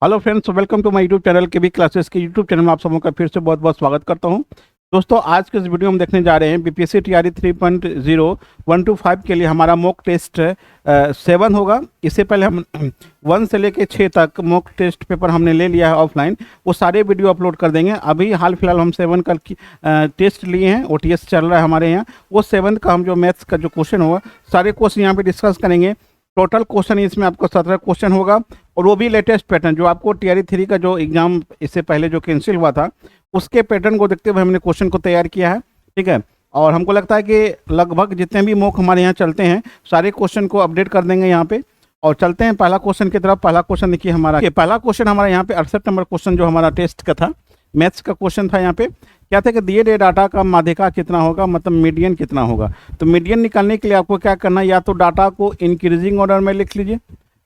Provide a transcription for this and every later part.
Hello friends, welcome to my YouTube channel K B classes के YouTube channel में आप सबों का फिर से बहुत बहुत स्वागत करता हूं। दोस्तों, आज के इस वीडियो में देखने जा रहे हैं बीपीएससी टीआरई 3.0 1 to 5 के लिए हमारा मॉक टेस्ट 7 होगा। इससे पहले हम 1 से लेके 6 तक मॉक टेस्ट पेपर हमने ले लिया है ऑफलाइन, वो सारे वीडियो अपलोड कर देंगे। अभी हाल फिलहाल हम 7 का टेस्ट लिए हैं, ओटीएस चल रहा है हमारे यहाँ। वो 7 का हम जो मैथ्स का जो क्वेश्चन होगा सारे क्वेश्चन यहाँ पे डिस्कस करेंगे। टोटल क्वेश्चन इसमें आपको 17 क्वेश्चन होगा और वो भी लेटेस्ट पैटर्न जो आपको टीआरई 3 का जो एग्जाम इससे पहले जो कैंसिल हुआ था उसके पैटर्न को देखते हुए हमने क्वेश्चन को तैयार किया है। ठीक है, और हमको लगता है कि लगभग जितने भी मॉक हमारे यहाँ चलते हैं सारे क्वेश्चन को अपडेट कर देंगे यहाँ पे। और चलते हैं पहला क्वेश्चन की तरफ। पहला क्वेश्चन देखिए हमारा, पहला क्वेश्चन हमारा यहाँ पे 68 नंबर क्वेश्चन जो हमारा टेस्ट का था, मैथ्स का क्वेश्चन था। यहाँ पे क्या था कि दिए गए डाटा का माध्यिका कितना होगा, मतलब मीडियन कितना होगा। तो मीडियन निकालने के लिए आपको क्या करना है, या तो डाटा को इंक्रीजिंग ऑर्डर में लिख लीजिए,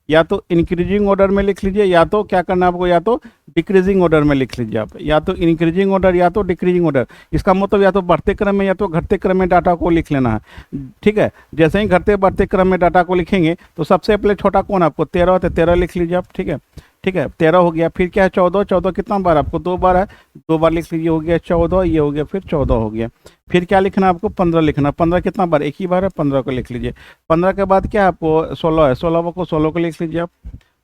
या तो इंक्रीजिंग ऑर्डर में लिख लीजिए, या तो क्या करना है आपको, या तो डिक्रीजिंग ऑर्डर में लिख लीजिए आप, या तो इंक्रीजिंग ऑर्डर या तो डिक्रीजिंग ऑर्डर। इसका मतलब या तो बढ़ते क्रम में या तो घटते क्रम में डाटा को लिख लेना है। ठीक है, जैसे ही घटते बढ़ते क्रम में डाटा को लिखेंगे तो सबसे पहले छोटा कौन आपको 13, तो 13 लिख लीजिए आप। ठीक है, ठीक है, 13 हो गया। फिर क्या है 14, 14 कितना बार आपको 2 बार है, 2 बार लिख लीजिए, हो गया 14, ये हो गया, फिर 14 हो गया। फिर क्या लिखना है आपको 15 लिखना। 15 कितना बार, एक ही बार है, 15 को लिख लीजिए। 15 के बाद क्या है आपको 16 है, 16 को 16 को लिख लीजिए आप।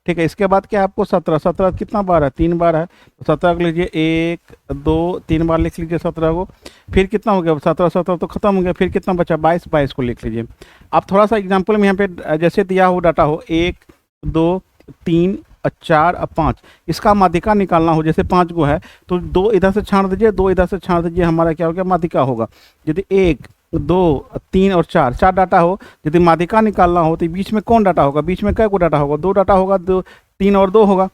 ठीक है, इसके बाद क्या है आपको 17, 17 कितना बार है, 3 बार है, तो 17 को लीजिए, 1 2 3 बार लिख लीजिए 17 को। फिर कितना हो गया 17, 17 तो खत्म हो गया। फिर कितना बचा 22, 22 को लिख लीजिए। अब थोड़ा सा एग्जाम्पल में यहाँ पे जैसे दिया हो डाटा हो 1 2 3 4 और 5, इसका माध्यिका निकालना हो, जैसे 5 को है तो 2 इधर से छाड़ दीजिए, 2 इधर से छाड़ दीजिए, हमारा क्या हो गया माध्यिका होगा। यदि 1 2 3 और 4 4 डाटा हो, यदि माध्यिका निकालना हो तो बीच में कौन डाटा होगा, बीच में क्या को डाटा होगा, 2 डाटा होगा, 2 3 और 2 होगा।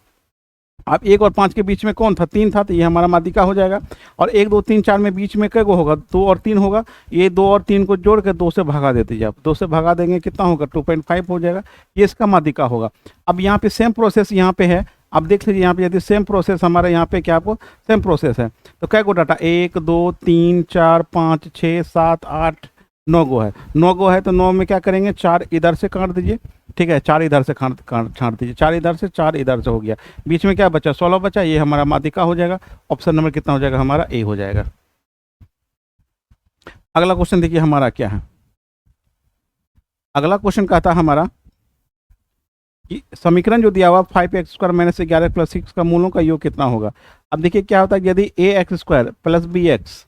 अब 1 और 5 के बीच में कौन था, 3 था, तो ये हमारा माध्यिका हो जाएगा। और 1 2 3 4 में बीच में क्या को होगा, 2 और 3 होगा। ये 2 और 3 को जोड़ के 2 से भगा देते हैं आप, 2 से भगा देंगे कितना होगा 2.5 हो जाएगा। ये इसका माध्यिका होगा। अब यहाँ पे सेम प्रोसेस यहाँ पे है। अब देख लीजिए यहाँ पे यदि सेम प्रोसेस हमारे यहाँ पे क्या आपको सेम प्रोसेस है तो क्या को डाटा 1 2 3 4 5 6 7 8 9 गो है। 9 गो है तो 9 में क्या करेंगे, 4 इधर से काट दीजिए। ठीक है, 4 इधर से छाँट दीजिए, 4 इधर से 4 इधर से हो गया। बीच में क्या बचा 16 बचा, ये हमारा माध्यिका हो जाएगा। ऑप्शन नंबर कितना हो जाएगा हमारा ए हो जाएगा। अगला क्वेश्चन देखिए हमारा क्या है। अगला क्वेश्चन कहता है हमारा कि समीकरण जो दिया हुआ 5x² - 11 + 6 का मूलों का योग कितना होगा। अब देखिए क्या होता है, यदि ax² + bx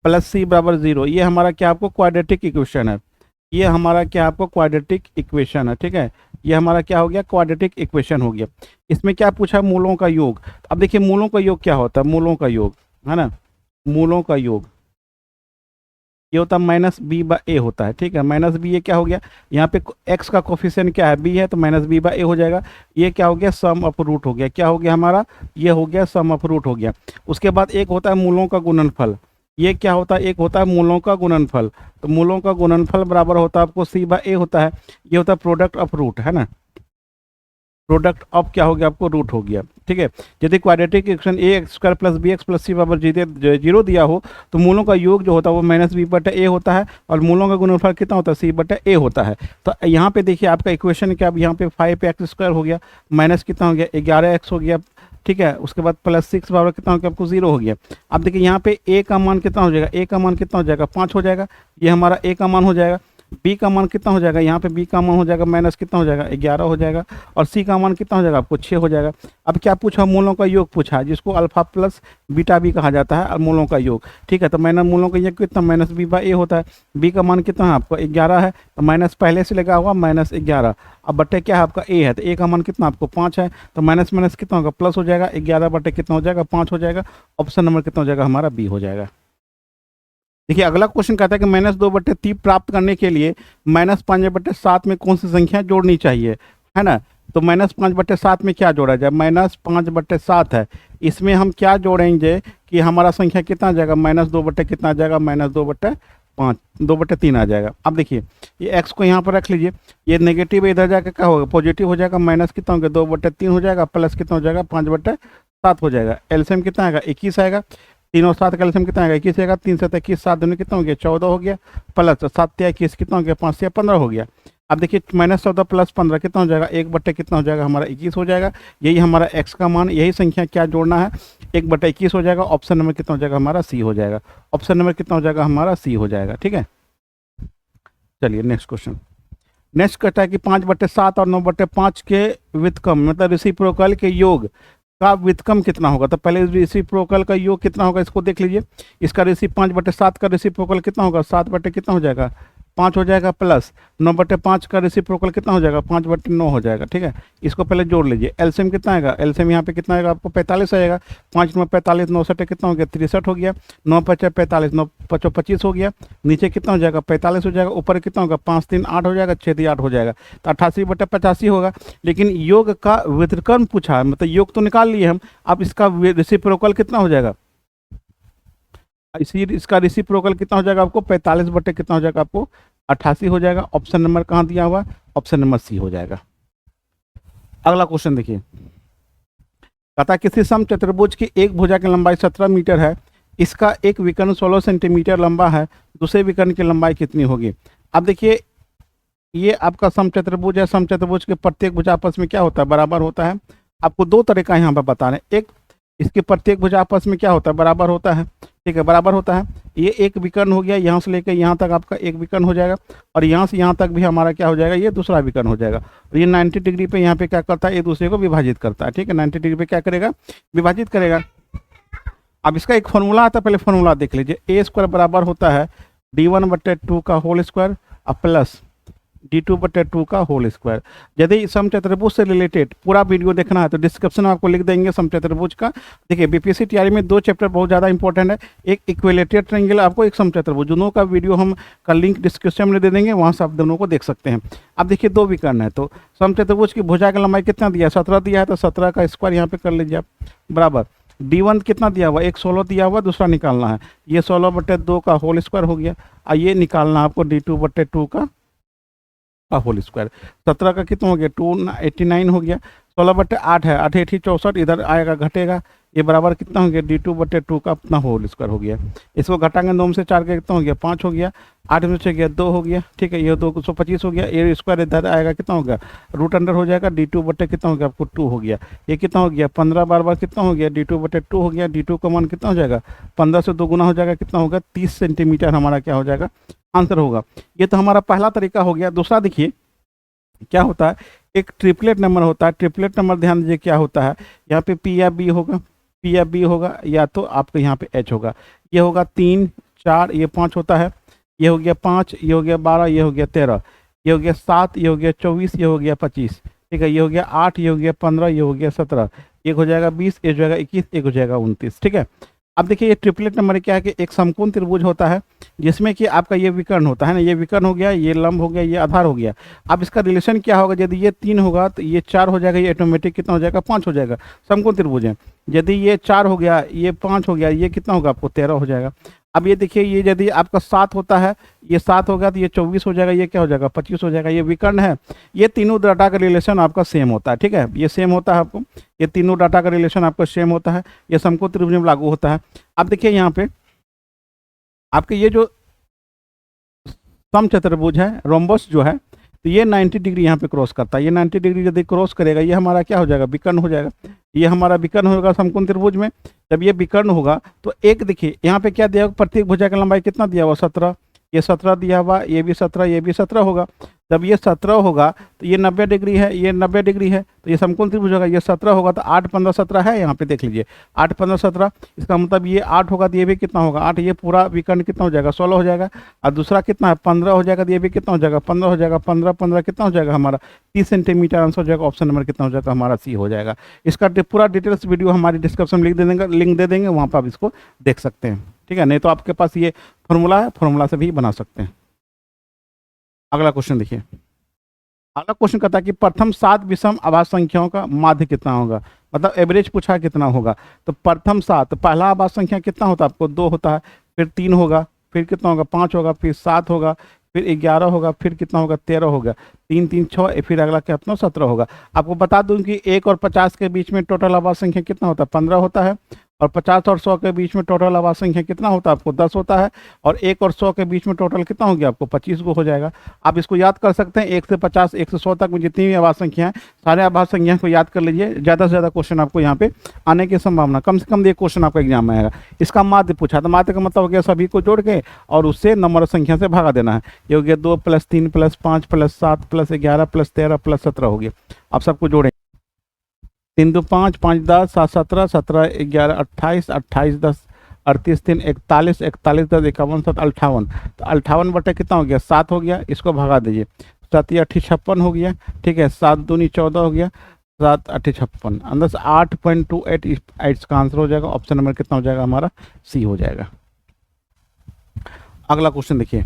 + c = 0, ये हमारा क्या आपको क्वाड्रेटिक इक्वेशन है। ये हमारा क्या आपको क्वाड्रेटिक इक्वेशन है। ठीक है, ये हमारा क्या हो गया क्वाड्रेटिक इक्वेशन हो गया। इसमें क्या पूछा मूलों का योग। अब देखिए मूलों का योग क्या होता है, मूलों का योग है ना, मूलों का योग ये होता है -b/a होता है। ठीक है, -b ये क्या हो गया, यहाँ पे x का कोफिशिएंट क्या है b है, तो -b/a हो जाएगा। ये क्या हो गया सम ऑफ रूट हो गया, क्या हो गया हमारा, ये हो गया सम ऑफ रूट हो गया। उसके बाद एक होता है मूलों का गुणनफल, ये क्या होता है, एक होता है मूलों का गुणनफल। तो मूलों का गुणनफल बराबर होता है आपको c/a होता है। ये होता है प्रोडक्ट ऑफ रूट, है ना, प्रोडक्ट ऑफ क्या हो गया आपको रूट हो गया। ठीक है, यदि quadratic equation ax² + bx + c = 0 दिया हो तो मूलों का योग जो होता है वो -b/a होता है और मूलों का गुणनफल कितना होता है c/a होता है। तो यहाँ पे देखिए आपका इक्वेशन क्या, अब यहाँ पे 5x² हो गया, माइनस कितना हो गया 11x हो गया। ठीक है, उसके बाद +6 बराबर कितना हो गया आपको 0 हो गया। अब देखिए यहाँ पे a का मान कितना हो जाएगा, a का मान कितना हो जाएगा 5 हो जाएगा, ये हमारा a का मान हो जाएगा। b का मान कितना हो जाएगा, यहाँ पे b का मान हो जाएगा माइनस कितना हो जाएगा 11 हो जाएगा। और c का मान कितना हो जाएगा आपको 6 हो जाएगा। अब क्या पूछा, मूलों का योग पूछा, जिसको अल्फा प्लस बीटा भी कहा जाता है, और मूलों का योग। ठीक है, तो मैंने मूलों का योग कितना -b/a होता है। b का मान कितना है आपको 11 है, तो माइनस पहले से लगा हुआ -11। अब बट्टे क्या है आपका a है, तो a का मान कितना आपको 5 है, तो माइनस माइनस कितना होगा प्लस हो जाएगा, 11 बट्टे कितना हो जाएगा 5 हो जाएगा। ऑप्शन नंबर कितना हो जाएगा हमारा बी हो जाएगा। देखिए अगला क्वेश्चन कहता है कि -2/3 प्राप्त करने के लिए -5/7 में कौन सी संख्या जोड़नी चाहिए, है ना। तो -5/7 में क्या जोड़ा जाए, -5/7 है, इसमें हम क्या जोड़ेंगे कि हमारा संख्या कितना आ जाएगा -2 कितना आ जाएगा -2/5 2/3 आ जाएगा। अब देखिए ये x को यहाँ पर रख लीजिए, ये नेगेटिव इधर जाकर क्या होगा पॉजिटिव हो जाएगा, माइनस कितना हो गया 2/3 हो जाएगा, प्लस कितना हो जाएगा 5/7 हो जाएगा। एलसीएम कितना आएगा 21 आएगा, 3 और 7 का एलसीएम कितना आएगा 21 आएगा, 3 7 21 7 दोनों कितना हो गया 14 हो गया, प्लस 7 21 कितना हो गया 5 से 15 हो गया। अब देखिए -14 + 15 कितना हो जाएगा, 1/, कितना हो जाएगा हमारा 21 हो जाएगा। यही हमारा x का मान, यही संख्या क्या जोड़ना है, 1/21 हो जाएगा। ऑप्शन नंबर कितना हो जाएगा हमारा सी हो जाएगा। ऑप्शन नंबर कितना हो जाएगा हमारा सी हो जाएगा। ठीक है, चलिए नेक्स्ट क्वेश्चन। नेक्स्ट कहता है कि 5/7 और 9/5 के व्युत्क्रम मतलब रेसिप्रोकल के योग का व्युत्क्रम कितना होगा। तो पहले रेसिप्रोकल का योग कितना होगा इसको देख लीजिए। इसका 5/7 का रेसिप्रोकल कितना होगा, 7/, कितना हो जाएगा 5 हो जाएगा, प्लस 9/5 का रेसिप्रोकल कितना हो जाएगा, 5/9 हो जाएगा। ठीक है, इसको पहले जोड़ लीजिए। एलसीएम कितना आएगा, एलसीएम यहाँ पे कितना आएगा आपको 45 आएगा। 5 9 45, 9 7 कितना हो गया 63 हो गया। 9 5 45, 9 5 25 हो गया। नीचे कितना हो जाएगा 45 हो जाएगा। ऊपर कितना होगा 5 3 8 हो जाएगा, 6 3 8 हो जाएगा। तो 88/85 होगा। लेकिन योग का व्युत्क्रम पूछा है, मतलब योग तो निकाल लिए हम, अब इसका रेसिप्रोकल कितना हो जाएगा, इसका रेसिप्रोकल कितना हो जाएगा आपको 45/, कितना हो जाएगा आपको 88 हो जाएगा। ऑप्शन नंबर कहाँ दिया हुआ, ऑप्शन नंबर सी हो जाएगा। अगला क्वेश्चन देखिए, कहता किसी समचतुर्भुज की एक भुजा की लंबाई 17 मीटर है, इसका एक विकर्ण 16 सेंटीमीटर लंबा है, दूसरे विकर्ण की लंबाई कितनी होगी। अब देखिए ये आपका समचतुर्भुज है। समचतुर्भुज के प्रत्येक भुजा आपस में क्या होता है, बराबर होता है। आपको दो तरीका यहाँ पर बता रहे हैं, एक इसके प्रत्येक भुजा आपस में क्या होता है, बराबर होता है। ठीक है, बराबर होता है। ये एक विकर्ण हो गया, यहाँ से लेकर यहाँ तक आपका एक विकर्ण हो जाएगा, और यहाँ से यहाँ तक भी हमारा क्या हो जाएगा, ये दूसरा विकर्ण हो जाएगा। और ये 90 डिग्री पे यहाँ पे क्या करता है, एक दूसरे को विभाजित करता है। ठीक है, 90 डिग्री पे क्या करेगा, विभाजित करेगा। अब इसका एक फॉर्मूला आता है, पहले फॉर्मूला देख लीजिए। a² बराबर होता है d1/2 का होल स्क्वायर प्लस d2/2 का होल स्क्वायर। यदि समचतुर्भुज से रिलेटेड पूरा वीडियो देखना है तो डिस्क्रिप्शन में आपको लिख देंगे समचतुर्भुज का। देखिए बीपीएससी तैयारी में 2 चैप्टर बहुत ज़्यादा इंपॉर्टेंट है, एक इक्विलेटरल ट्रायंगल, आपको एक समचतुर्भुज, दोनों का वीडियो हम का लिंक डिस्क्रिप्शन में दे देंगे, वहाँ से आप दोनों को देख सकते हैं। अब देखिए दो विकर्ण है, तो समचतुर्भुज की भुजा की लंबाई कितना दिया है, 17 दिया है, तो 17 का स्क्वायर यहाँ पे कर लीजिए आप, बराबर d1 कितना दिया हुआ, एक 16 दिया हुआ, दूसरा निकालना है, ये 16/2 का होल स्क्वायर हो गया, और ये निकालना है आपको d2/2 का होल स्क्वायर। 17 का कितना हो गया 289 हो गया, 16/8 है, 8 8 64, इधर आएगा घटेगा, ये बराबर कितना हो गया d2/2 का अपना होल स्क्वायर हो गया। इसको घटाएंगे 9 से 4 का कितना हो गया 5 हो गया, 8 में से गया 2 हो गया। ठीक है, ये 225 हो गया, ये स्क्वायर इधर आएगा कितना होगा रूट अंडर हो जाएगा, d2/ कितना हो गया आपको 2 हो गया। ये कितना हो गया 15 बार कितना हो गया d2/2 हो गया। d2 का मान कितना हो जाएगा 15 से 2 गुना हो जाएगा, कितना होगा 30 सेंटीमीटर हमारा क्या हो जाएगा आंसर होगा। ये तो हमारा पहला तरीका हो गया। दूसरा देखिए क्या होता है, एक ट्रिपलेट नंबर होता है। ट्रिपलेट नंबर ध्यान दीजिए क्या होता है, यहाँ पे P या B होगा, P या B होगा, या तो आपको यहाँ पे H होगा। ये होगा 3 4, ये 5 होता है, ये हो गया 5, ये हो गया 12, ये हो गया 13, ये हो गया 7, ये हो गया 24, ये हो गया 25। ठीक है, ये हो गया 8, ये हो गया 15, ये हो गया 17, एक हो जाएगा 20, एक हो जाएगा 21, एक हो जाएगा 29। ठीक है, अब देखिए ये ट्रिपलेट नंबर क्या है कि एक समकोण त्रिभुज होता है जिसमें कि आपका ये विकर्ण होता है ना, ये विकर्ण हो गया, ये लंब हो गया, ये आधार हो गया। अब इसका रिलेशन क्या होगा, यदि ये 3 होगा तो ये 4 हो जाएगा, ये ऑटोमेटिक कितना हो जाएगा 5 हो जाएगा, समकोण त्रिभुज है। यदि ये 4 हो गया, ये 5 हो गया, ये कितना होगा आपको 13 हो जाएगा। अब ये देखिए ये यदि आपका 7 होता है, ये 7 हो गया तो ये 24 हो जाएगा, ये क्या हो जाएगा 25 हो जाएगा। ये विकर्ण है, ये तीनों डाटा का रिलेशन आपका सेम होता है। ठीक है, ये सेम होता है आपको, ये तीनों डाटा का रिलेशन आपका सेम होता है, ये समकोण त्रिभुज में लागू होता है। अब देखिए यहाँ पे आपके ये जो समचतुर्भुज है रोम्बस जो है, तो ये 90 डिग्री यहाँ पे क्रॉस करता है। ये 90 डिग्री यदि क्रॉस करेगा, ये हमारा क्या हो जाएगा विकर्ण हो जाएगा। ये हमारा विकर्ण होगा समकोण त्रिभुज में। जब ये विकर्ण होगा तो एक देखिए यहाँ पे क्या दिया हुआ, प्रत्येक भुजा की लंबाई कितना दिया हुआ 17, ये 17 दिया हुआ, ये भी 17, ये भी 17 होगा। जब ये 17 होगा तो ये 90 डिग्री है, ये 90 डिग्री है, तो ये समकोण त्रिभुज होगा। ये 17 होगा तो 8 15 17 है, यहाँ पे देख लीजिए 8 15 17, इसका मतलब ये 8 होगा तो ये भी कितना होगा 8, ये पूरा विकर्ण कितना हो जाएगा 16 हो जाएगा। और दूसरा कितना है 15 हो जाएगा तो ये भी कितना हो जाएगा 15 हो जाएगा, 15 15 कितना हो जाएगा हमारा 30 सेंटीमीटर आंसर हो जाएगा। ऑप्शन नंबर कितना हो जाएगा हमारा सी हो जाएगा। इसका पूरा डिटेल्स वीडियो हमारी डिस्क्रिप्शन में लिंक दे देंगे, वहाँ पर आप इसको देख सकते हैं। ठीक है, नहीं तो आपके पास ये फॉर्मूला है, फॉर्मूला से भी बना सकते हैं। अगला क्वेश्चन देखिए, अगला क्वेश्चन कहता है कि प्रथम 7 विषम आभाज्य संख्याओं का माध्य कितना होगा, मतलब एवरेज पूछा कितना होगा। तो प्रथम 7, पहला आभाज्य संख्या कितना होता है आपको 2 होता है, फिर 3 होगा, फिर कितना होगा 5 होगा, फिर 7 होगा, फिर 11 होगा, फिर कितना होगा 13 होगा, 3 3 6, फिर अगला कितना 17 होगा। आपको बता दूं कि 1 और 50 के बीच में टोटल आभाज्य संख्या कितना होता है 15 होता है, और 50 और 100 के बीच में टोटल आवाज संख्या कितना होता है आपको 10 होता है, और 1 और 100 के बीच में टोटल कितना हो गया आपको 25 को हो जाएगा। आप इसको याद कर सकते हैं, 1 से 50 1 से 100 तक में जितनी भी आवाज संख्या है सारे आवाज संख्या को याद कर लीजिए। ज़्यादा से ज़्यादा क्वेश्चन आपको यहाँ पे आने की संभावना, कम से कम एक क्वेश्चन आपका एग्जाम में आएगा। इसका माध्य पूछा, तो माध्य का मतलब हो गया सभी को जोड़ के और उससे नंबर संख्या से भागा देना है। ये हो गया 2 + 3 + 5 + 7 + 11 + 13 + 17 हो गया। आप सबको जोड़ें, 3 2 5 5 10 7 17 17 11 28 28 10 38 3 41 41 10 51 7 58, तो 58 बटे कितना हो गया 7 हो गया। इसको भगा दीजिए, 7 या 56 हो गया, ठीक है। 7 दूनी 14 हो गया, 7 8 56, अंदर से 8.28 का आंसर हो जाएगा। ऑप्शन नंबर कितना हो जाएगा हमारा सी हो जाएगा। अगला क्वेश्चन देखिए,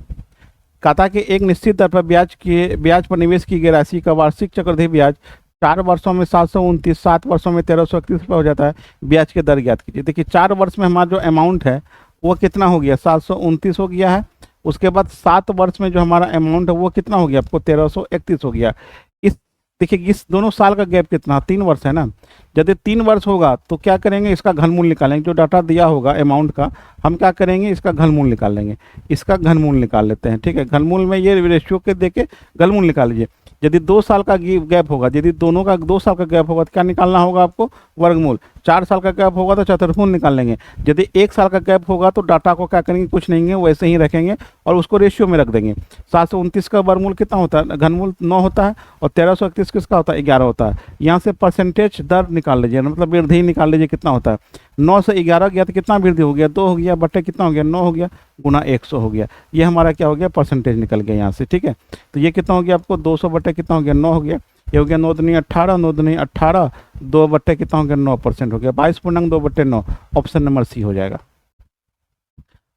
कहता कि एक निश्चित दर पर ब्याज पर निवेश की गई राशि का वार्षिक चक्रवृद्धि ब्याज 4 वर्षों में 729, 7 वर्षों में 1331 रुपये हो जाता है। ब्याज की दर ज्ञात कीजिए। देखिए 4 वर्ष में हमारा जो अमाउंट है वो कितना हो गया 729 हो गया है। उसके बाद 7 वर्ष में जो हमारा अमाउंट है वो कितना हो गया आपको 1331 हो गया। इस देखिए इस दोनों साल का गैप कितना 3 वर्ष है ना। यदि 3 वर्ष होगा तो क्या करेंगे, इसका घनमूल निकालेंगे। जो डाटा दिया होगा अमाउंट का हम क्या करेंगे, इसका घनमूल निकाल लेंगे। इसका घनमूल निकाल लेते हैं, ठीक है। घनमूल में ये रेशियो के देके घनमूल निकाल लीजिए। यदि 2 साल का गैप होगा, यदि दोनों का 2 साल का गैप होगा तो क्या निकालना होगा आपको वर्गमूल। 4 साल का गैप होगा तो चतुर्भुज निकाल लेंगे। यदि 1 साल का गैप होगा तो डाटा को क्या करेंगे, कुछ नहीं है वैसे ही रखेंगे और उसको रेशियो में रख देंगे। 729 का वर्गमूल कितना होता है, घनमूल 9 होता है, और 1331 किसका होता है 11 होता है। यहाँ से परसेंटेज दर निकाल लीजिए, मतलब वृद्धि निकाल लीजिए कितना होता है। 9 से 11 गया तो कितना वृद्धि हो गया 2 हो गया, बटे कितना हो गया 9 हो गया, गुना 100 हो गया। ये हमारा क्या हो गया परसेंटेज निकल गया यहाँ से, ठीक है। तो ये कितना हो गया आपको 200 बटे कितना हो गया 9 हो गया। ये हो गया 9 दूनी 18, 9 दूनी 18, 2 बटे कितना हो गया 9% हो गया, 22.2/9। ऑप्शन नंबर सी हो जाएगा।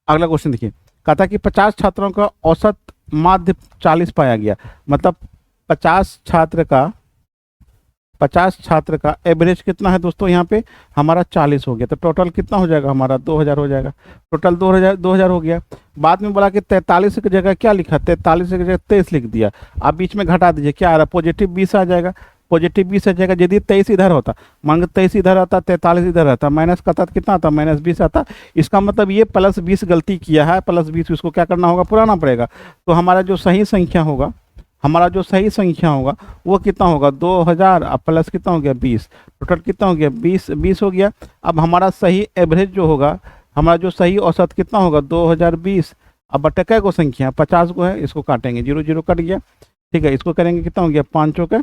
अगला क्वेश्चन देखिए, कहता कि 50 छात्रों का औसत माध्य 40 पाया गया। मतलब 50 छात्र का एवरेज कितना है दोस्तों, यहाँ पे हमारा 40 हो गया। तो टोटल कितना हो जाएगा हमारा 2000 हो जाएगा। टोटल 2000 हो गया। बाद में बोला कि 43 की जगह क्या लिखा, 43 की जगह 23 लिख दिया। आप बीच में घटा दीजिए, क्या आ रहा है पॉजिटिव 20 आ जाएगा। पॉजिटिव 20 आ जाएगा। यदि 23 इधर होता, मान लो 23 इधर आता, 43 इधर आता, माइनस का था कितना आता -20 आता। इसका मतलब ये +20 गलती किया है, +20 इसको क्या करना होगा पुराना पड़ेगा। तो हमारा जो सही संख्या होगा वो कितना होगा 2000 अब प्लस कितना हो गया 20, टोटल कितना हो गया 20 हो गया। अब हमारा सही एवरेज जो होगा, हमारा जो सही औसत कितना होगा 2020। अब बटे कै को संख्या 50 को है, इसको काटेंगे 0 0 कट गया, ठीक है। इसको करेंगे कितना हो गया 5 चौके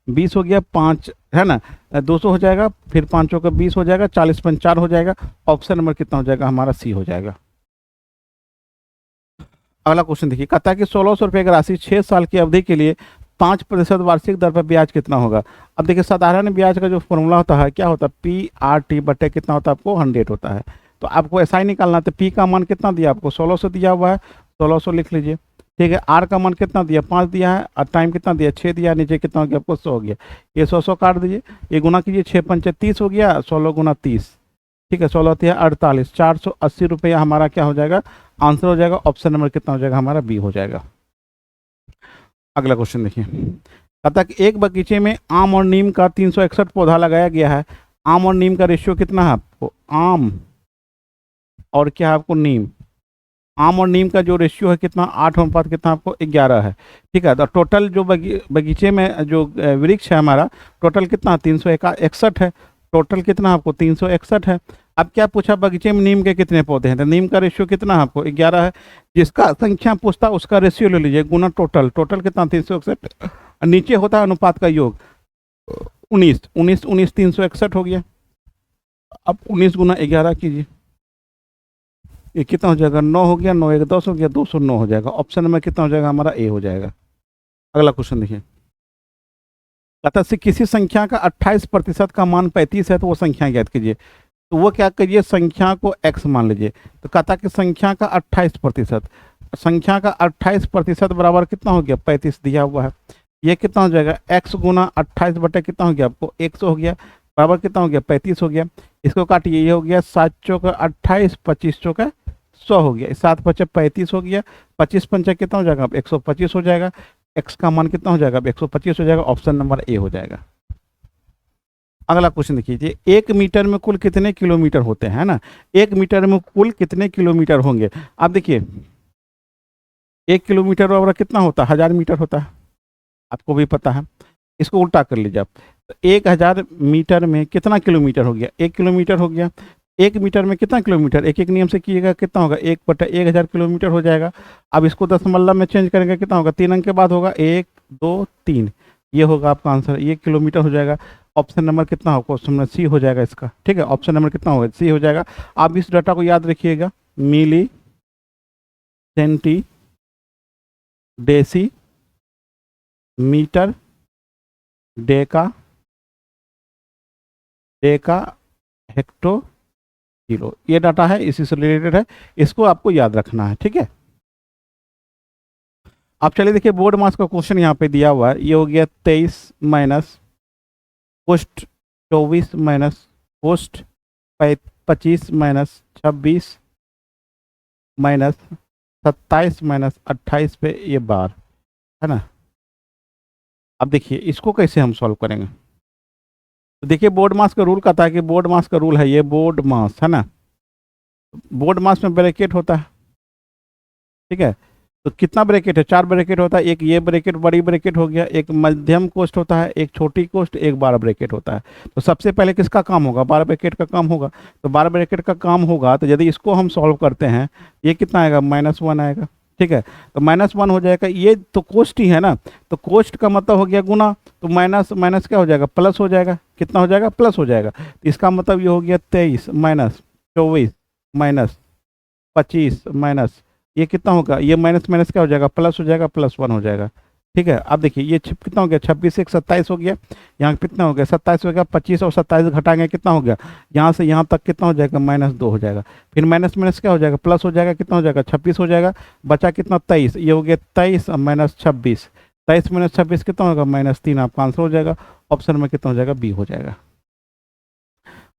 20 हो गया, 5 है ना 200 हो जाएगा, फिर 5 चौके 20 हो जाएगा, 40 × 4 हो जाएगा। ऑप्शन नंबर कितना हो जाएगा हमारा सी हो जाएगा। अगला क्वेश्चन देखिए, कहता है कि 1600 रुपये की राशि 6 साल की अवधि के लिए 5% वार्षिक दर पर ब्याज कितना होगा। अब देखिए साधारण ब्याज का जो फॉर्मूला होता है क्या होता है PRT बटे कितना होता है आपको 100 होता है। तो आपको ऐसा ही निकालना था। P का मान कितना दिया आपको 1600 दिया हुआ है, 1600 लिख लीजिए, ठीक है। R का मान कितना दिया 5 दिया है, और टाइम कितना दिया 6 दिया, नीचे कितना हो गया आपको 100 हो गया। ये 100 काट दीजिए, ये गुना कीजिए 6 × 5 = 30 हो गया, 16 × 30, ठीक है। 16 × 3 = 48, 480 रुपया हमारा क्या हो जाएगा आंसर हो जाएगा। ऑप्शन नंबर कितना हो जाएगा हमारा बी हो जाएगा। अगला क्वेश्चन देखिए, कहता कि एक बगीचे में आम और नीम का 361 पौधा लगाया गया है। आम और नीम का रेशियो कितना है आपको, आम और क्या है आपको नीम। आम और नीम का जो रेशियो है कितना 8 कितना आपको 11 है, ठीक है। तो टोटल जो बगीचे में जो वृक्ष है हमारा टोटल कितना 361 है। टोटल कितना आपको 361 है। अब क्या पूछा बगीचे में नीम के कितने पौधे हैं, तो नीम का रेशियो कितना है आपको 11 है। जिसका संख्या पूछता उसका रेशियो ले लीजिए गुना टोटल कितना 361, नीचे होता है अनुपात का योग 19 361 हो गया। अब 19 × 11 कीजिए, ये कितना हो जाएगा 9 हो गया, 9 × 1 = 10 हो गया, 209 हो जाएगा। ऑप्शन में कितना हो जाएगा हमारा ए हो जाएगा। अगला क्वेश्चन देखिए, कहता है किसी संख्या का 28% का मान 35 है तो वो संख्या ज्ञात कीजिए। तो वो क्या करिए एक्स को x मान लीजिए। तो कहता कि संख्या का 28% बराबर कितना हो गया 35 दिया हुआ है। ये कितना हो जाएगा x × 28 बटे कितना हो गया आपको 100 हो गया, बराबर कितना हो गया 35 हो गया। इसको काटिए, ये हो गया 7 × 28, 25 × 100 हो गया, 7 × 5 = 35 हो गया, 25 × 5 कितना हो जाएगा 125 हो जाएगा। x का मान कितना हो जाएगा 125 हो जाएगा। ऑप्शन नंबर ए हो जाएगा। अगला क्वेश्चन देखिए, 1 मीटर में कुल कितने किलोमीटर होते हैं, है ना। 1 मीटर में कुल कितने किलोमीटर होंगे। आप देखिए 1 किलोमीटर बराबर कितना होता है, 1000 मीटर होता है, आपको भी पता है। इसको उल्टा कर लीजिए आप, तो 1000 मीटर में कितना किलोमीटर हो गया, 1 किलोमीटर हो गया। 1 मीटर में कितना किलोमीटर, एक एक नियम से कीजिएगा कितना होगा, 1/1000 किलोमीटर हो जाएगा। अब इसको दशमलव में चेंज करेंगे कितना होगा, 3 अंक के बाद होगा 1 2 3, ये होगा आपका आंसर, ये किलोमीटर हो जाएगा। ऑप्शन नंबर कितना होगा, क्वेश्चन नंबर सी हो जाएगा इसका, ठीक है। ऑप्शन नंबर कितना होगा, सी हो जाएगा। आप इस डाटा को याद रखिएगा, milli centi deci metre deca deca hecto kilo, ये डाटा है, इसी से रिलेटेड है, इसको आपको याद रखना है, ठीक है। अब चलिए देखिए बोर्ड मास का क्वेश्चन यहाँ पे दिया हुआ है, ये हो गया 23 minus post 24 minus post 25 minus 26 minus 27 minus 28 पे ये बार, है ना। अब देखिए इसको कैसे हम सॉल्व करेंगे, तो देखिए बोर्ड मास का रूल कहता है कि बोर्ड मास का रूल है ये बोर्ड मास, है ना। बोर्ड मास में ब्रैकेट होता है, ठीक है। तो कितना ब्रैकेट है, 4 ब्रैकेट होता है, एक ये ब्रैकेट बड़ी ब्रैकेट हो गया, एक मध्यम कोष्ठ होता है, एक छोटी कोष्ठ, एक 12 ब्रैकेट होता है। तो सबसे पहले किसका काम होगा, 12 ब्रैकेट का काम होगा। तो 12 ब्रैकेट का काम होगा, तो यदि इसको हम सॉल्व करते हैं, ये कितना आएगा, -1 आएगा, ठीक है। तो -1 हो जाएगा, ये तो कोष्ठ ही है ना, तो कोष्ठ का मतलब हो गया गुना, तो माइनस माइनस क्या हो जाएगा, प्लस हो जाएगा, कितना हो जाएगा, प्लस हो जाएगा। तो इसका मतलब ये हो गया 23 माइनस 24 माइनस 25 माइनस, ये कितना होगा, ये माइनस माइनस क्या हो जाएगा, प्लस हो जाएगा, +1 हो जाएगा, ठीक है। अब देखिए ये कितना हो गया, 26 से 27 हो गया, यहाँ कितना हो गया, 27 हो गया, 25 और 27 घटाएंगे कितना हो गया, यहाँ से यहाँ तक कितना हो जाएगा, -2 हो जाएगा। फिर माइनस माइनस क्या हो जाएगा, प्लस हो जाएगा, कितना हो जाएगा, 26 हो जाएगा, बचा कितना 23, ये हो गया 23 माइनस 26, 23 माइनस 26 कितना होगा, -3, आपका आंसर हो जाएगा। ऑप्शन में कितना हो जाएगा, बी हो जाएगा।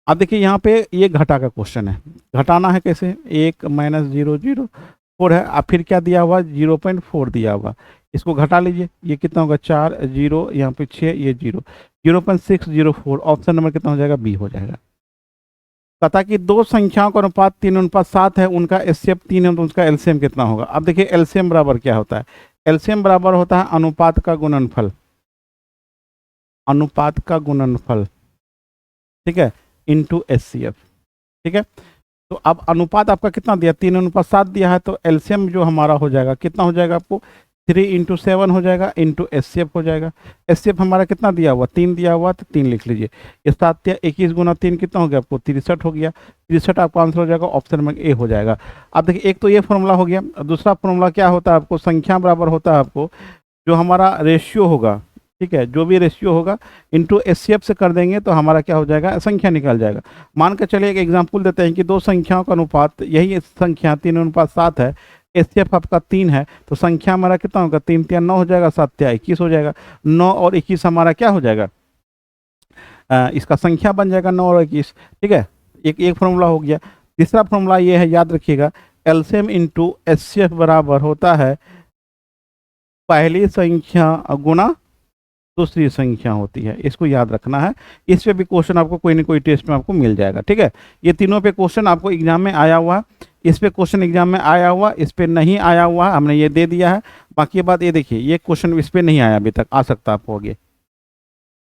अब देखिए यहाँ पे ये घटा का क्वेश्चन है, घटाना है कैसे, 1 -0.004 है, अब फिर क्या दिया हुआ, 0.4 दिया हुआ, इसको घटा लीजिए, ये कितना होगा, 4 0 यहाँ पे 6, ये 0.604, ऑप्शन नंबर कितना हो जाएगा, बी हो जाएगा। पता कि दो संख्याओं का अनुपात 3:7 है, उनका एचसीएफ 3 है, तो उसका एलसीएम कितना होगा। अब देखिए एलसीएम बराबर क्या होता है, एलसीएम बराबर होता है अनुपात का गुणनफल, अनुपात का गुणनफल, ठीक है, इंटू एचसीएफ, ठीक है। तो अब अनुपात आपका कितना दिया, 3:7 दिया है, तो एलसीएम जो हमारा हो जाएगा कितना हो जाएगा, आपको 3 × 7 हो जाएगा, इंटू एचसीएफ हो जाएगा। एचसीएफ हमारा कितना दिया हुआ, 3 दिया हुआ, तो 3 लिख लीजिए। ये 7 या 21 × 3 कितना हो गया, आपको 63 हो गया, 63 आपका आंसर हो जाएगा, ऑप्शन में ए हो जाएगा। अब देखिए एक तो ये फॉर्मूला हो गया, दूसरा फॉर्मूला क्या होता है, आपको संख्या बराबर होता है, आपको जो हमारा रेशियो होगा, ठीक है, जो भी रेशियो होगा इंटू एचसीएफ से कर देंगे तो हमारा क्या हो जाएगा, संख्या निकल जाएगा। मान कर चलिए एक एग्जांपल देते हैं कि दो संख्याओं का अनुपात, यही संख्या 3:7 है, एचसीएफ आपका 3 है, तो संख्या हमारा कितना होगा, 3 × 9 हो जाएगा, 7 × 21 हो जाएगा, 9 और 21 हमारा क्या हो जाएगा, इसका संख्या बन जाएगा 9 और 21, ठीक है। एक फॉर्मूला हो गया। तीसरा फॉर्मूला ये है, याद रखिएगा, एलसीएम इंटू एचसीएफ बराबर होता है पहली संख्या गुना दूसरी संख्या होती है, इसको याद रखना है। इस पे भी क्वेश्चन आपको कोई ना कोई टेस्ट में आपको मिल जाएगा, ठीक है। ये तीनों पे क्वेश्चन आपको एग्जाम में आया हुआ, इस पे क्वेश्चन एग्जाम में आया हुआ, इस पे नहीं आया हुआ, हमने ये दे दिया है। बाकी बात ये देखिए, ये क्वेश्चन इस पे नहीं आया अभी तक, आ सकता आपको आगे।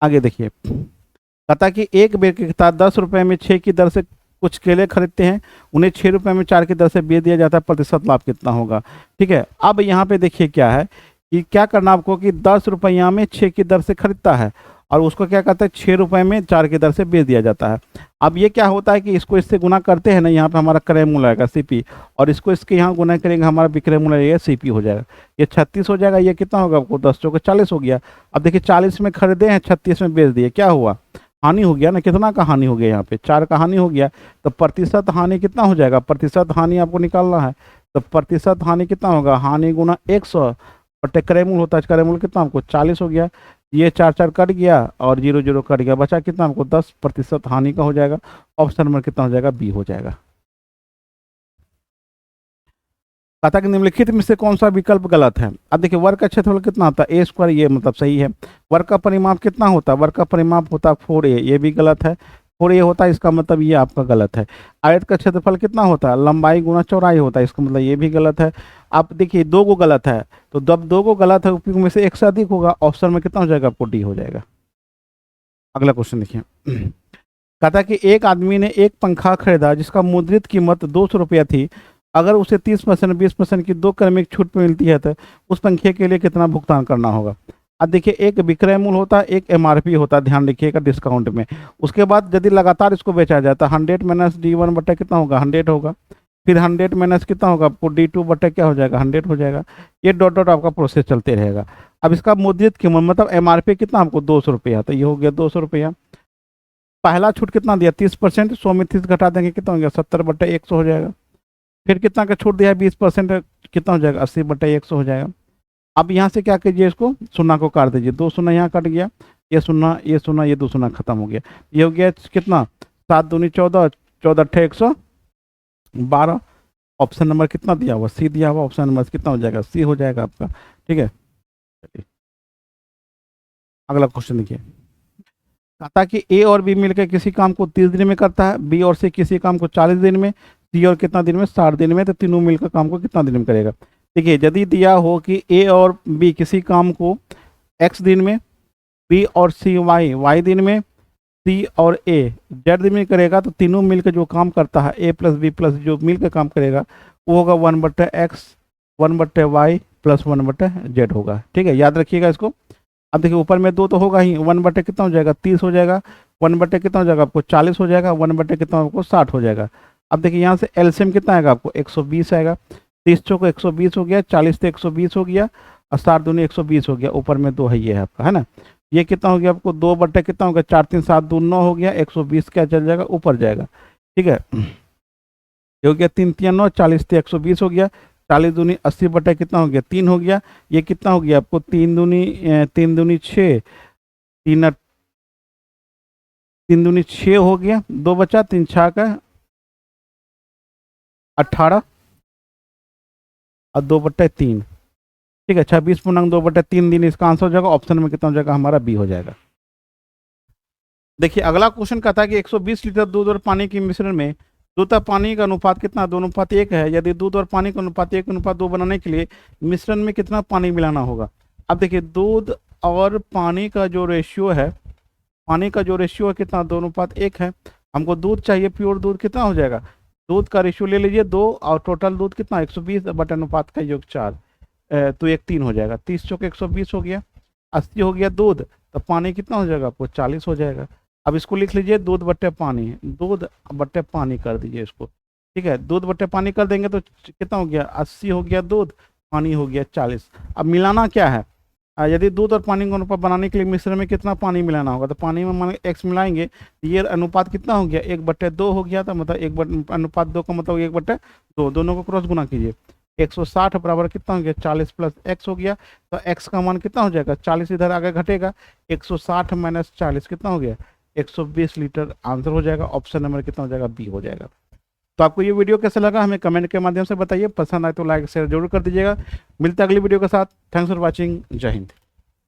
आगे देखिए, कहता कि एक विक्रेता 10 रुपये में 6 की दर से कुछ केले खरीदते हैं, उन्हें 6 रुपये में 4 की दर से बेच दिया जाता है, प्रतिशत लाभ कितना होगा, ठीक है। अब यहाँ पे देखिए क्या है कि क्या करना आपको कि 10 रुपया में 6 की दर से खरीदता है, और उसको क्या कहते हैं, 6 रुपये में 4 की दर से बेच दिया जाता है। अब ये क्या होता है कि इसको इससे गुना करते हैं ना, यहाँ पे हमारा क्रय मूल्य आएगा सीपी, और इसको इसके यहाँ गुना करेंगे, हमारा विक्रय मूल्य आएगा सीपी हो जाएगा, ये 36 हो जाएगा, ये कितना होगा आपको, 10 चौके 40 हो गया। अब देखिए 40 में खरीदे हैं, 36 में बेच दिए, क्या हुआ, हानि हो गया ना, कितना का हानि हो गया, यहाँ पे 4 का हानि हो गया। तो प्रतिशत हानि कितना हो जाएगा, प्रतिशत हानि आपको निकालना है, तो प्रतिशत हानि कितना होगा, हानि गुना 100, और क्रय मूल्य होता है, क्रय मूल्य कितना आपको 40 हो गया, ये 4 4 कट गया और 0 0 कट गया, बचा कितना आपको 10% हानि का हो जाएगा। ऑप्शन नंबर कितना हो जाएगा, बी हो जाएगा। कहता कि निम्नलिखित में से कौन सा विकल्प गलत है। अब देखिए वर्ग का क्षेत्रफल कितना होता है, ए स्क्वायर, ये मतलब सही है। वर्ग का परिमाप कितना होता है, वर्ग का परिमाप होता है 4a, ये भी गलत है। 4a होता है, इसका मतलब ये आपका गलत है। आयत का क्षेत्रफल कितना होता है, लंबाई गुना चौड़ाई होता है, इसका मतलब ये भी गलत है। आप देखिए दो को गलत है, तो जब दो को गलत है उपयुक्त में से एक से अधिक होगा, ऑप्शन में कितना हो जाएगा, आपको डी हो जाएगा। अगला क्वेश्चन देखिए, कहता कि एक आदमी ने एक पंखा खरीदा जिसका मुद्रित कीमत 200 रुपया थी। अगर उसे 30% 20% की दो क्रमिक छूट मिलती है तो उस पंखे के लिए कितना भुगतान करना होगा। अब देखिए एक विक्रय मूल्य होता है, एक एमआरपी होता है, ध्यान रखिएगा डिस्काउंट में। उसके बाद यदि लगातार इसको बेचा जाता है 100 माइनस D1 बटा कितना होगा, 100 होगा। फिर 100 माइनस कितना होगा, आपको D2 बटा क्या हो जाएगा, 100 हो जाएगा। ये डॉट डॉट आपका प्रोसेस चलते रहेगा। अब इसका मुद्रित कीमत मतलब एमआरपी कितना, हमको 200 रुपया, तो ये हो गया 200 रुपया। पहला छूट कितना दिया, 30%, 100 में 30 घटा देंगे कितना हो गया, 70/100 हो जाएगा। फिर कितना का छूट दिया है, 20%, कितना हो जाएगा, 80/100 हो जाएगा। अब यहाँ से क्या कीजिए, इसको शून्य को काट दीजिए, 2 शून्य यहाँ कट गया, ये शून्य ये शून्य ये 2 शून्य खत्म हो गया। ये हो गया कितना, 7 दूनी 14, 14 अट्ठे 112। ऑप्शन नंबर कितना दिया हुआ, सी दिया हुआ, ऑप्शन नंबर कितना हो जाएगा, सी हो जाएगा आपका। ठीक है, अगला क्वेश्चन देखिए, कहता कि ए और बी मिलकर किसी काम को 30 दिन में करता है, बी और सी किसी काम को 40 दिन में, सी और कितना दिन में, 60 दिन में, तो तीनों मिलकर काम को कितना दिन में करेगा। देखिए यदि दिया हो कि ए और बी किसी काम को x दिन में, बी और सी y दिन में, सी और ए z दिन में करेगा, तो तीनों मिलकर जो काम करता है a प्लस बी प्लस जो मिलकर काम करेगा वो होगा 1/x 1/y प्लस 1/z होगा। ठीक है, याद रखिएगा इसको। अब देखिए ऊपर में 2 तो होगा ही, 1/, कितना हो जाएगा, 30 हो जाएगा। 1/, कितना हो जाएगा आपको, 40 हो जाएगा। 1/, कितना आपको 60 हो जाएगा। अब देखिए यहाँ से एलसीएम कितना आएगा आपको, 120 आएगा। 30 चौको 120 हो गया, 40 से 120 हो गया, और 60 दूनी 120 हो गया। ऊपर में 2 है, ये है आपका, है ना। ये कितना हो गया आपको, 2/, कितना हो गया, 4 3 7 2 9 हो गया। 120 क्या चल जाएगा, ऊपर जाएगा। ठीक है, ये हो गया 3 3 9, 40 से 120 हो गया। 40 दूनी 80/, कितना हो गया, 3 हो गया। ये कितना हो गया आपको, 3 दूनी 6, 3 दूनी 6 हो गया। 2 बचा, 3 6 का 18 और 2/3। ठीक है, 26.2/3 दिन इसका आंसर हो जाएगा। ऑप्शन में कितना हो जाएगा, हमारा बी हो जाएगा। देखिए अगला क्वेश्चन कहता है कि 120 लीटर दूध और पानी के मिश्रण में दूध और पानी का अनुपात कितना, 2:1 है। यदि दूध और पानी का अनुपात 1:2 बनाने के लिए मिश्रण में कितना पानी मिलाना होगा। अब देखिए दूध और पानी का जो रेशियो है, पानी का जो रेशियो है कितना, 2:1 है। हमको दूध चाहिए, प्योर दूध कितना हो जाएगा, दूध का रेशियो ले लीजिए 2, और टोटल दूध कितना, 120 बटा अनुपात का योग 4, तो 1:3 हो जाएगा। 30 चौके 120 हो गया, 80 हो गया दूध, तो पानी कितना हो जाएगा आपको, 40 हो जाएगा। अब इसको लिख लीजिए दूध बट्टे पानी, दूध बट्टे पानी कर दीजिए इसको। ठीक है, दूध बट्टे पानी कर देंगे तो कितना हो गया, 80 हो गया दूध, पानी हो गया 40। अब मिलाना क्या है, यदि दूध और पानी को अनुपात बनाने के लिए मिश्रण में कितना पानी मिलाना होगा, तो पानी में मान x मिलाएंगे, ये अनुपात कितना हो गया, 1/2 हो गया था। मतलब 1/2 का मतलब 1/2, दोनों को क्रॉस गुना कीजिए। 160 बराबर कितना हो गया, 40 प्लस x हो गया। तो x का मान कितना हो जाएगा, 40 इधर आगे घटेगा, 160 माइनस 40 कितना हो गया, 120 लीटर आंसर हो जाएगा। ऑप्शन नंबर कितना हो जाएगा, बी हो जाएगा। तो आपको ये वीडियो कैसा लगा हमें कमेंट के माध्यम से बताइए। पसंद आए तो लाइक शेयर जरूर कर दीजिएगा। मिलते हैं अगली वीडियो के साथ। Thanks for watching. जय हिंद।